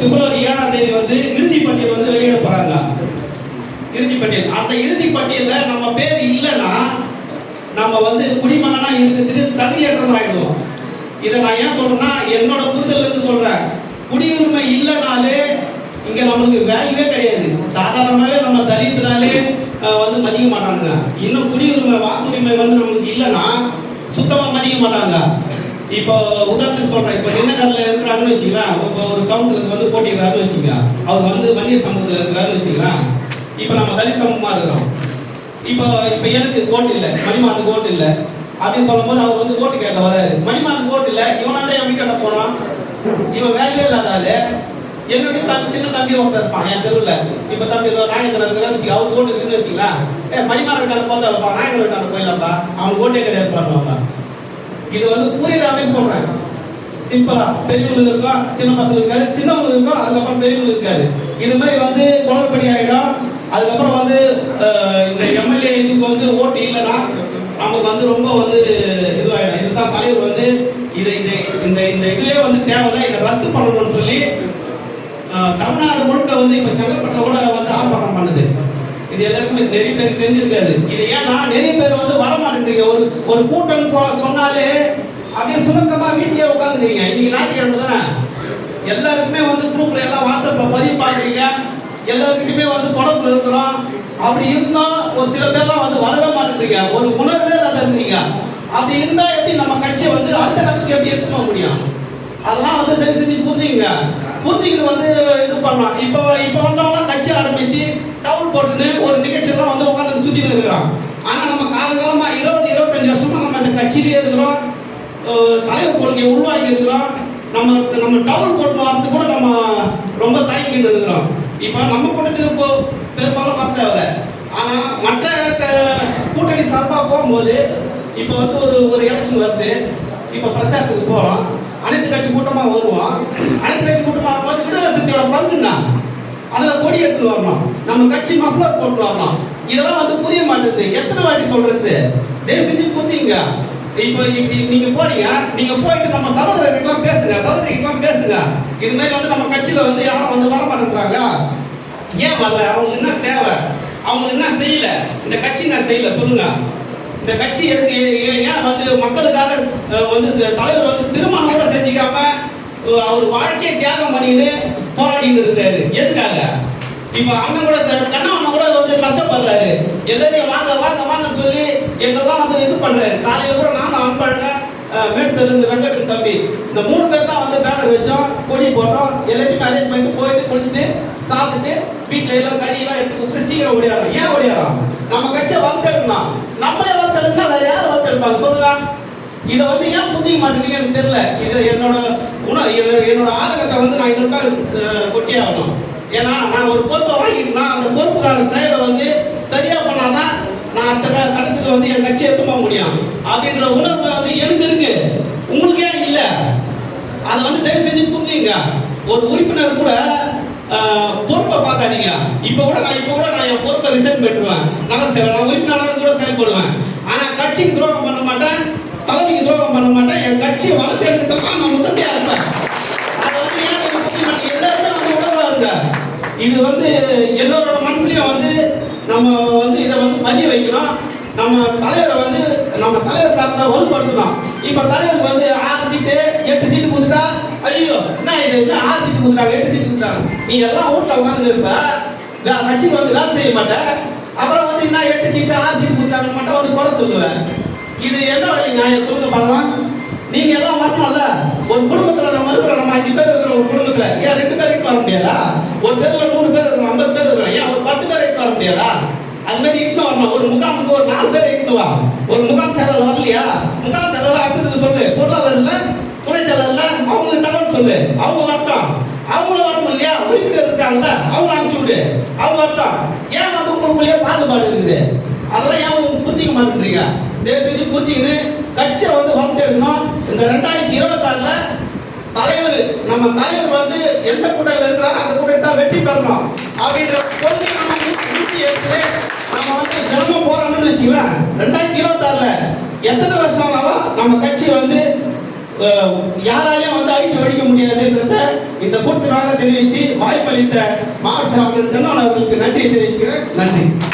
பிப்ரவரி 7ஆம் தேதி வந்து இறுதி பட்டியல் வந்து வெளியிட போறாங்க. இறுதி பட்டியல், அந்த இறுதி பட்டியல்ல நம்ம பேர் இல்லைன்னா நம்ம வந்து குடிமகனா இருக்கிறதுக்கு தகுதியற்றமாயிடுவோம். இதை நான் ஏன் சொல்றேன்னா, என்னோட புரிதல் இருந்து சொல்றேன். குடியுரிமை இல்லைனாலே இங்க நமக்கு வேல்யூவே கிடையாது. சாதாரணமாகவே நம்ம தலித்துனாலே வந்து மதிக்க மாட்டாங்க. இன்னும் குடியுரிமை வாக்குரிமை வந்து நமக்கு இல்லைன்னா சுத்தமா மதிக்க மாட்டாங்க. இப்போ உதாரணத்துக்கு சொல்றேன், இப்போ நின்னகரில் இருக்கிறாங்கன்னு வச்சுக்கலாம். இப்போ ஒரு கவுன்சிலருக்கு வந்து போட்டிக்கிறாருன்னு வச்சுங்க, அவர் வந்து வன்னியர் சமூகத்தில் இருக்கிறாருன்னு வச்சுக்கலாம். இப்போ நம்ம தலித் சமூகமாக இருக்கிறோம். இப்போ எனக்கு ஓட்டு இல்லை, மணிமானுக்கு ஓட்டு இல்லை அப்படின்னு சொல்லும் போது அவர் வந்து ஓட்டு கேட்க வராரு. மணிமானுக்கு ஓட்டு இல்லை, இவனாதான் என் வீட்டை போனான், இவன் வேலையே இல்லாதால என்னுடைய சின்ன தம்பி ஒருத்தர் இருப்பான் என் தெருவில். இப்போ தம்பி நாயகத்தில் இருக்கிறான்னு வச்சுக்க, அவருக்கு ஓட்டு இருக்குன்னு வச்சுக்கலாம். மணிமான் வீட்டான போதா இருப்பான், நாயகர் வீட்டான போயிடலாம்ப்பா, அவனுக்கு ஓட்டே கிடையாது பண்ணுவாங்க. இது வந்து புரியுறாமே சொல்றேன். சிம்பிளா பெரியவங்களுக்கு இருக்கும், சின்ன பசங்க இருக்காது, சின்னவங்களுக்கு இருக்கும், அதுக்கப்புறம் பெரியவங்களுக்கு இருக்காது. இது மாதிரி வந்து குளறுபடி ஆகிடும். அதுக்கப்புறம் வந்து இந்த எம்எல்ஏ இதுக்கு வந்து ஓட்டு இல்லைன்னா நமக்கு வந்து ரொம்ப வந்து இதுவாகிடும். இதுதான் தலைவர் வந்து இந்த இதுவே வந்து தேவையில்லை, இதை ரத்து பண்ணணும்னு சொல்லி தமிழ்நாடு முழுக்க வந்து இப்போ செங்கல்பட்டு கூட வந்து ஆர்ப்பாட்டம் பண்ணுது. இது எல்லாருக்குமே நிறைய பேருக்கு தெரிஞ்சிருக்காது. இது ஏன்னா நிறைய பேர் வந்து வரமாட்டேங்கிறீங்க. ஒரு கூட்டம் சொன்னாலே அப்படியே சுருக்கமா வீட்டிலேயே உட்காந்துக்கிறீங்க. இன்னைக்கு ஞாயிற்றுக்கிழமை தானே, எல்லாருக்குமே வந்து குரூப்ல எல்லாம் வாட்ஸ்அப்ல பதிவு பாக்குறீங்க, எல்லாருக்கிட்டுமே வந்து தொடர்பு இருக்கிறோம். அப்படி இருந்தோம் ஒரு சில பேர்லாம் வந்து வரவே மாட்டேங்கிறீங்க, ஒரு உணர்வே இல்லாத இருக்கிறீங்க. அப்படி இருந்தா எப்படி நம்ம கட்சியை வந்து அடுத்த கட்டத்துக்கு எப்படி எடுத்து போக முடியும்? அதெல்லாம் வந்து தயவு செஞ்சு புரிஞ்சுக்கிட்டு வந்து இது பண்ணலாம். இப்போ வந்தவங்க கட்சி ஆரம்பிச்சு டவுன் போட்டுன்னு ஒரு நிகழ்ச்சியெல்லாம் வந்து உட்காந்து சுத்திட்டு இருக்கிறோம். ஆனா நம்ம காலகாலமா 20-25 வருஷமா நம்ம இந்த கட்சியிலேயே இருக்கிறோம், தலைவர் கொள்கையை உருவாக்கி இருக்கிறோம். நம்ம டவுன் போட்டு வரது கூட நம்ம ரொம்ப தயங்கிட்டு இருக்கிறோம். இப்போ நம்ம கூட்டத்துக்கு இப்போ பெரும்பாலும் வர தேவை. ஆனா மற்ற கூட்டணி சார்பாக போகும்போது இப்போ வந்து ஒரு எலெக்ஷன் வருது, இப்போ பிரச்சாரத்துக்கு போறோம், அனைத்து கட்சி கூட்டமா வருவோம். அனைத்து கட்சி கூட்டமா வரும்போது விடுதலை சக்தியோட பங்குன்னா அதுல கொடி எடுத்து வரணும், நம்ம கட்சி மஃப்ளர் போட்டு வரணும். இதெல்லாம் வந்து புரிய மாட்டேங்குது. எத்தனை வாட்டி சொல்றது? தயவு செஞ்சு புரிஞ்சுங்க. இப்போ நீங்க போறீங்க, நீங்க போயிட்டு நம்ம சகோதரர்கிட்டலாம் பேசுங்க, சகோதரிகிட்டலாம் பேசுங்க. இது மாதிரி வந்து நம்ம கட்சியில வந்து யாரும் வந்து வர மாட்டேங்கிறாங்க, ஏன் வரல, அவங்க என்ன தேவை, அவங்க என்ன செய்யல, இந்த கட்சி என்ன செய்யல சொல்லுங்க. இந்த கட்சி ஏன் வந்து மக்களுக்காக வந்து தலைவர் வந்து திருமணம் கூட செஞ்சுக்காம அவர் வாழ்க்கையை தியாகம் பண்ணிட்டு போராடிட்டு இருக்கிறாரு. எதுக்காக? இப்ப அண்ணன் கூட கண்ணவண்ணன் கூட வந்து கஷ்டப்படுறாரு, எல்லாரையும் வாங்க வாங்க வாங்கன்னு சொல்லி எங்கெல்லாம் வந்து இது பண்றாரு. காலையில கூட நான் அன்பழக மேட்டூர்லேருந்து வெங்கடன் தம்பி இந்த 3 பேர் தான் வந்து பேனர் வச்சோம், கொடி போட்டோம், எல்லாத்தையுமே அரேஞ்ச் பண்ணிட்டு போயிட்டு குளிச்சுட்டு சாப்பிட்டுட்டு வீட்டில் எல்லாம் கறியெல்லாம் எடுத்து கொடுத்து சீக்கிரம் ஓடியாரோம். ஏன் ஓடியாரோம்? நம்ம கட்சியை வளர்த்தெடுக்கணும். நம்மளே வளர்த்தெடுத்தா வேற யாரும் வளர்த்தெடுப்பாங்க சொல்லுங்க? இதை வந்து ஏன் புரிஞ்சிக்க மாட்டேங்குது எனக்கு தெரியல. இது என்னோட ஆதங்கத்தை வந்து நான் இதற்காக கொட்டியே ஆகணும். ஏன்னா நான் ஒரு பொறுப்பை வாங்கிட்டேன்னா அந்த பொறுப்புக்கான செயலை வந்து சரியா பண்ணாதான் நான் அடுத்த கட்டத்துக்கு வந்து என் கட்சியை எடுத்து போக முடியும் அப்படின்ற உணர்வு வந்து எனக்கு இருக்கு, உங்களுக்கு ஏன் இல்லை? அதை வந்து தயவு செஞ்சு புரிஞ்சுங்க. ஒரு உறுப்பினர் கூட பொறுப்பை பார்க்காதீங்க. இப்போ கூட நான் என் பொறுப்பை ரிசைன் பண்ணிடுவேன், நகர் சேவை நான் உறுப்பினராக கூட செயல்படுவேன். ஆனால் கட்சிக்கு துரோகம் பண்ண மாட்டேன், தலைமைக்கு துரோகம் பண்ண மாட்டேன். என் கட்சியை வளர்த்து எடுத்துக்கலாம் நான் உதவியா இருப்பேன். அதை வந்து எல்லாருமே வந்து உணர்வா இருங்க. இது வந்து எல்லோரோட மனசுலையும் வந்து நம்ம வந்து இதை வந்து பதிய வைக்கணும். நம்ம தலைவர் காரணத்தை வலுப்படுத்தணும். இப்ப தலைவருக்கு வந்து 6 சீட்டு 8 சீட்டு கொடுத்துட்டா ஐயோ என்ன இது 6 சீட்டு கொடுத்துட்டாங்க 8 சீட்டு கொடுத்துட்டாங்க, நீ எல்லாம் வீட்டுல உட்கார்ந்து இருப்ப, கட்சிக்கு வந்து வேலை செய்ய மாட்டேன். அப்புறம் வந்து என்ன 8 சீட்டு 6 சீட்டு கொடுத்துட்டாங்கன்னு மட்டும் வந்து குறை சொல்லுவேன். இது என்ன வழி நான் சொல்லுங்க பார்க்கலாம். நீங்க எல்லாம் வரணும்ல. ஒரு குடும்பத்துல நம்ம இருக்கிறோம், நம்ம 5 பேர் இருக்கிற ஒரு குடும்பத்துல ஏன் 2 பேர் இட்டு வர முடியாதா? ஒரு தெருவுல 100 பேர் இருக்கிறோம், 50 பேர் இருக்கிறோம், ஏன் ஒரு 10 பேர் இட்டு வர முடியாதா? அது மாதிரி இட்டு வரணும். ஒரு முகாமுக்கு ஒரு 4 பேர் இட்டு வா. ஒரு முகாம் செயலர் வரலையா, முகாம் செயலர் அடுத்ததுக்கு சொல்லு, பொருளாளர் இல்ல துணை செயலர் இல்ல அவங்களுக்கு தகவல் சொல்லு, அவங்க வரட்டும். அவங்களும் வரணும் இல்லையா, உறுப்பினர் இருக்காங்கல்ல அவங்க அனுப்பிச்சு விடு, அவங்க வரட்டும். ஏன் வந்து உங்களுக்குள்ளேயே பாகுபாடு இருக்குது? அதெல்லாம் ஏன் புரிஞ்சிக்க மாட்டேன்றீங்க? தயவு செஞ்சு புரிஞ்சுக்கின்னு கட்சியை வந்து வளர்த்துருக்கணும். இந்த 2026ல நம்ம தலைவர் வந்து எந்த கூட்டத்தில் இருக்கிறாரோ அந்த கூட்டத்தை வெற்றி பெறணும் அப்படின்ற கொள்கை நம்ம ஊற்றி எடுத்து நம்ம வந்து ஜனமும் போராடணும்னு வச்சுக்கலாம். 2026ல எத்தனை வருஷம் ஆனாலும் நம்ம கட்சி வந்து யாராலையும் வந்து அழிச்சு ஒழிக்க முடியாதுன்றத இந்த கூட்டத்தினால தெரிவிச்சு வாய்ப்பளித்த மாவட்ட செயலாளர் கண்ணன் அவர்களுக்கு நன்றி தெரிவிச்சுக்கிறேன். நன்றி.